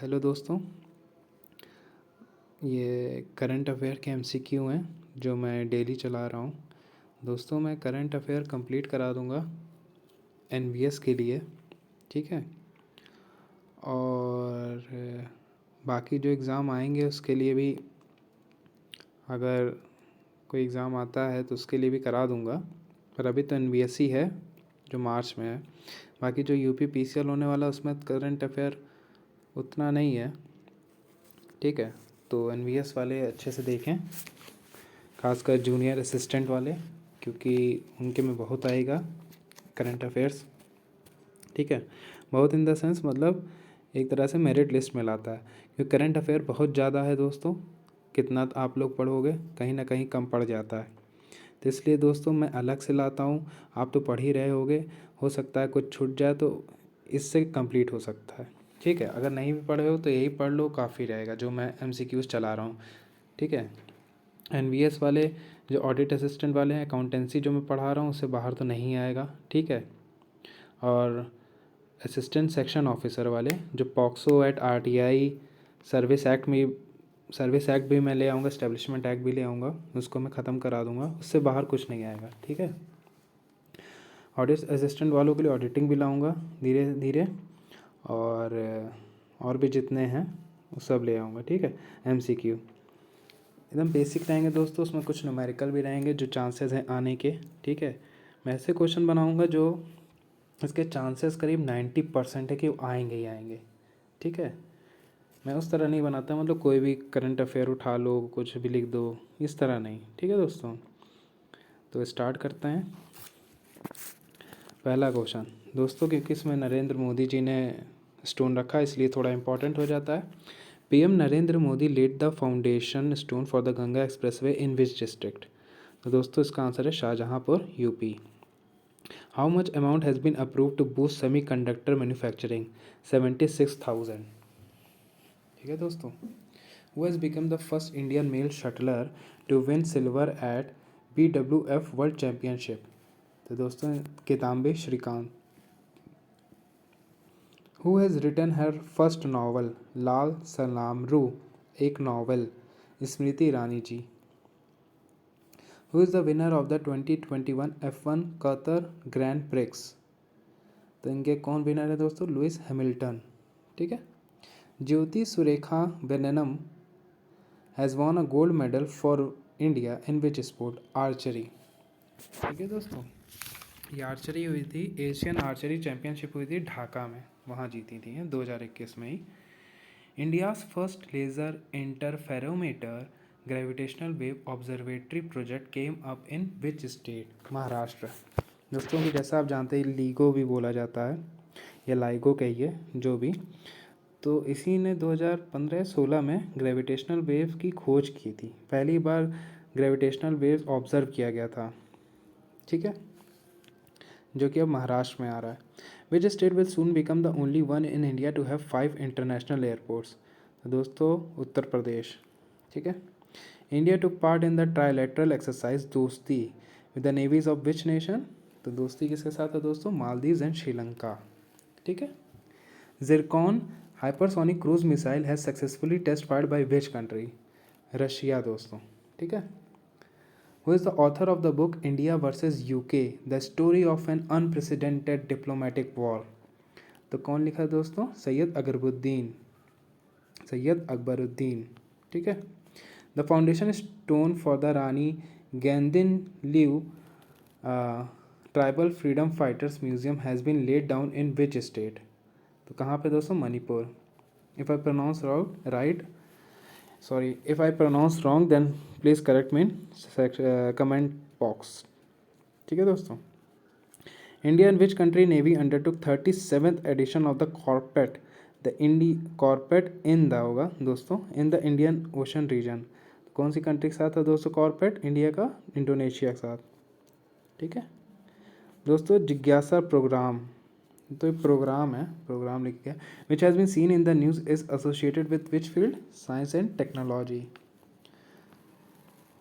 Hello दोस्तों, ये current affair के एमसीक्यू हैं जो मैं डेली चला रहा हूँ। दोस्तों, मैं करंट अफेयर कंप्लीट करा दूँगा एनवीएस के लिए, ठीक है। और बाकी जो एग्ज़ाम आएंगे उसके लिए भी, अगर कोई एग्ज़ाम आता है तो उसके लिए भी करा दूँगा। पर अभी तो एनवीएस ही है जो मार्च में है। बाकी जो यूपी पीसीएल होने वाला उसमें करंट अफेयर उतना नहीं है, ठीक है। तो एनवीएस वाले अच्छे से देखें, खासकर जूनियर असिस्टेंट वाले, क्योंकि उनके में बहुत आएगा करंट अफेयर्स, ठीक है। बहुत इन द सेंस मतलब एक तरह से मेरिट लिस्ट में लाता है, क्योंकि करंट अफेयर बहुत ज़्यादा है दोस्तों। कितना आप लोग पढ़ोगे, कहीं ना कहीं कम पड़ जाता है। तो इसलिए दोस्तों मैं अलग से लाता हूँ। आप तो पढ़ ही रहे होगे, हो सकता है कुछ छूट जाए तो इससे कंप्लीट हो सकता है, ठीक है। अगर नहीं भी पढ़े हो तो यही पढ़ लो, काफ़ी रहेगा जो मैं एमसीक्यूज़ चला रहा हूँ, ठीक है। एनवीएस वाले जो ऑडिट असिस्टेंट वाले हैं, अकाउंटेंसी जो मैं पढ़ा रहा हूँ उससे बाहर तो नहीं आएगा, ठीक है। और असिस्टेंट सेक्शन ऑफिसर वाले जो पॉक्सो एट आरटीआई सर्विस एक्ट भी मैं ले आऊँगा, एस्टेब्लिशमेंट एक्ट भी ले आऊँगा, उसको मैं ख़त्म करा दूँगा, उससे बाहर कुछ नहीं आएगा, ठीक है। ऑडिट असिस्टेंट वालों के लिए ऑडिटिंग भी लाऊँगा धीरे धीरे, और भी जितने हैं वो सब ले आऊँगा, ठीक है। एमसीक्यू एकदम बेसिक रहेंगे दोस्तों, उसमें कुछ न्यूमेरिकल भी रहेंगे जो चांसेस हैं आने के, ठीक है। मैं ऐसे क्वेश्चन बनाऊंगा जो इसके चांसेस करीब 90% है कि वो आएंगे ही आएंगे, ठीक है। मैं उस तरह नहीं बनाता, मतलब कोई भी करंट अफेयर उठा लो, कुछ भी लिख दो, इस तरह नहीं, ठीक है दोस्तों। तो स्टार्ट करते हैं। पहला क्वेश्चन दोस्तों, क्योंकि इसमें नरेंद्र मोदी जी ने स्टोन रखा इसलिए थोड़ा इंपॉर्टेंट हो जाता है। PM Narendra Modi laid the foundation stone for the Ganga expressway in which district. तो दोस्तों इसका आंसर है Shahjahanpur, UP. How much amount has been approve to boost semiconductor manufacturing? 76,000, ठीक है दोस्तों। Who has become the first Indian male shuttler to win silver at BWF world championship? तो दोस्तों Kidambi Srikanth. Who has written her first novel? Lal Salaam रू, एक novel, Smriti Irani ji. Who is the winner of the 2021 F1 Qatar grand prix? तो इनके कौन winner है दोस्तों? Louis Hamilton, ठीक है। Jyothi Surekha Vennam has won a gold medal for India in which sport? Archery, ठीक है दोस्तों। ये आर्चरी हुई थी, एशियन आर्चरी चैम्पियनशिप हुई थी ढाका में, वहाँ जीती थी 2021 में ही। India's first laser interferometer gravitational wave observatory project came up in which state? Maharashtra. दोस्तों कि जैसा आप जानते हैं लीगो भी बोला जाता है, या लाइगो कहिए जो भी, तो इसी ने 2015-16 में ग्रेविटेशनल वेव की खोज की थी। पहली बार ग्रेविटेशनल वेव ऑब्जर्व किया गया था, ठीक है, जो कि अब महाराष्ट्र में आ रहा है। Which state will soon become the only one in India to have 5 international airports? तो दोस्तों उत्तर प्रदेश, ठीक है। India took part in the trilateral exercise Dosti with the navies of which nation? तो दोस्ती किसके साथ है दोस्तों? मालदीव्स एंड श्रीलंका, ठीक है। Zircon hypersonic cruise missile has successfully test fired by which country? Russia दोस्तों, ठीक है। Who is the author of the book India versus UK, The Story of an Unprecedented Diplomatic War? तो कौन लिखा है दोस्तों? सैयद अकबरुद्दीन, ठीक है। The foundation stone for the Rani Gaidinliu tribal freedom fighters museum has been laid down in which state? तो कहाँ पे दोस्तों? Manipur. If I pronounce right, sorry if I pronounce wrong then please correct me in comment box, ठीक है दोस्तों। India in which country navy undertook 37th edition of the CORPAT CORPAT in the होगा दोस्तों in the Indian ocean region? कौन सी country के साथ है दोस्तों कॉर्पेट? इंडिया का इंडोनेशिया के साथ, ठीक है दोस्तों। जिज्ञासा प्रोग्राम, तो ये प्रोग्राम है, प्रोग्राम लिख के, which has been seen in the news is associated with which field? Science and technology.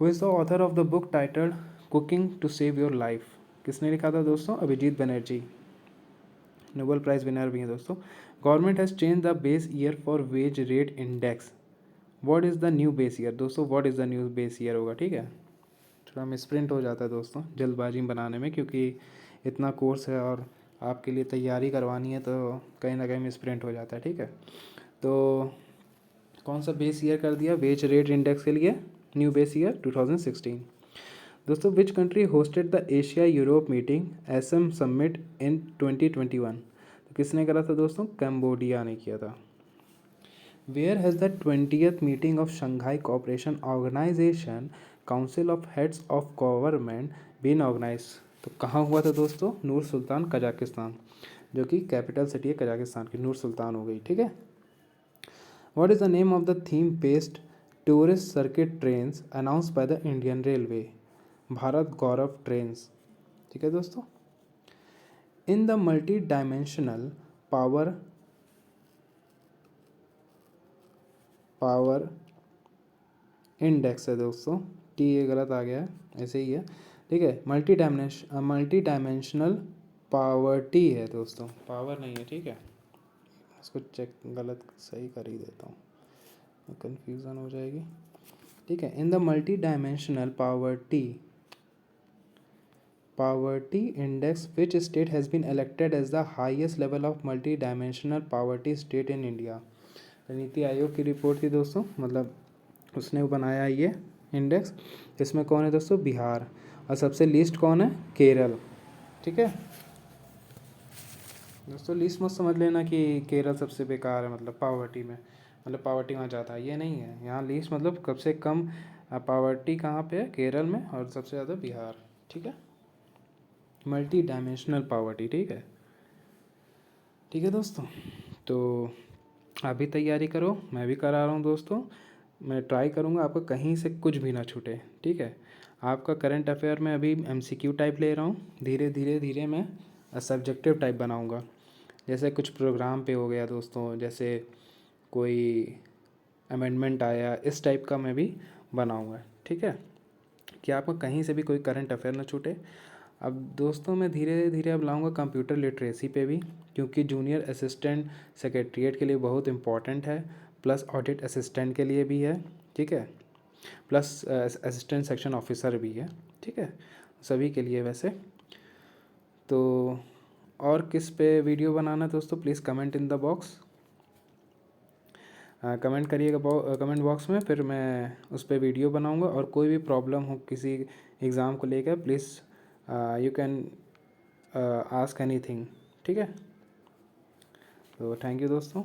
Who is the author of the book titled cooking to save your life? किसने लिखा था दोस्तों? Abhijit Banerjee, Nobel prize winner भी हैं दोस्तों। Government has change the base year for wage rate index. What is the new base year? दोस्तों what is the new base year होगा, ठीक है। थोड़ा मिसप्रिंट हो जाता है दोस्तों जल्दबाजी बनाने में, क्योंकि इतना कोर्स है और आपके लिए तैयारी करवानी है, तो कहीं ना कहीं मिसप्रिंट हो जाता है, ठीक है। तो कौन सा बेस ईयर कर दिया वेज रेट इंडेक्स के लिए? New base year 2016। दोस्तों which country hosted the Asia Europe meeting SM summit in 2021? तो किसने करा था दोस्तों? कैम्बोडिया ने किया था। Where has the 20th meeting of Shanghai cooperation organisation council of heads of government been organise? तो कहाँ हुआ था दोस्तों? नूर सुल्तान कजाकिस्तान, जो कि कैपिटल सिटी है कजाकिस्तान की, नूर सुल्तान हो गई, ठीक है। What is the name of the theme based tourist circuit trains announced by the Indian railway? Bharat Gaurav trains, ठीक है दोस्तों। In the multi dimensional power index है दोस्तों, टी ये गलत आ गया है, ऐसे ही है, ठीक है। मल्टी डायमेंशनल पावर्टी है दोस्तों, पावर नहीं है, ठीक है। इसको चेक गलत सही कर ही देता हूँ, कन्फ्यूज़न हो जाएगी, ठीक है। In the multi dimensional poverty index which state has been elected as the highest level of multi dimensional poverty state in India? NITI Aayog की रिपोर्ट थी दोस्तों, मतलब उसने बनाया ये इंडेक्स। इसमें कौन है दोस्तों? बिहार। और सबसे लीस्ट कौन है? केरल, ठीक है दोस्तों। लीस्ट मत समझ लेना कि केरल सबसे बेकार है, मतलब पावर्टी में, मतलब पावर्टी वहाँ ज़्यादा है, ये नहीं है। यहाँ लीस्ट मतलब सबसे कम पावर्टी कहाँ पे है? केरल में, और सबसे ज़्यादा बिहार, ठीक है। मल्टी डायमेंशनल पावर्टी, ठीक है दोस्तों। तो आप भी तैयारी करो, मैं भी करा रहा हूँ दोस्तों। मैं ट्राई करूँगा आपका कहीं से कुछ भी ना छूटे, ठीक है। आपका करंट अफेयर में अभी एमसीक्यू टाइप ले रहा हूँ, धीरे मैं सब्जेक्टिव टाइप बनाऊँगा। जैसे कुछ प्रोग्राम पे हो गया दोस्तों, जैसे कोई अमेंडमेंट आया, इस टाइप का मैं भी बनाऊँगा, ठीक है, कि आपको कहीं से भी कोई करंट अफेयर ना छूटे। अब दोस्तों मैं धीरे धीरे अब लाऊंगा कंप्यूटर लिटरेसी पे भी, क्योंकि जूनियर असिस्टेंट सेक्रेटरीट के लिए बहुत इंपॉर्टेंट है, प्लस ऑडिट असिस्टेंट के लिए भी है, ठीक है, प्लस असिस्टेंट सेक्शन ऑफिसर भी है, ठीक है, सभी के लिए वैसे। तो और किस पे वीडियो बनाना है दोस्तों, please comment in the box, comment करिएगा कमेंट बॉक्स में, फिर मैं उस पर वीडियो बनाऊंगा। और कोई भी प्रॉब्लम हो किसी एग्ज़ाम को लेकर, please you can ask anything, ठीक है। तो थैंक यू दोस्तों।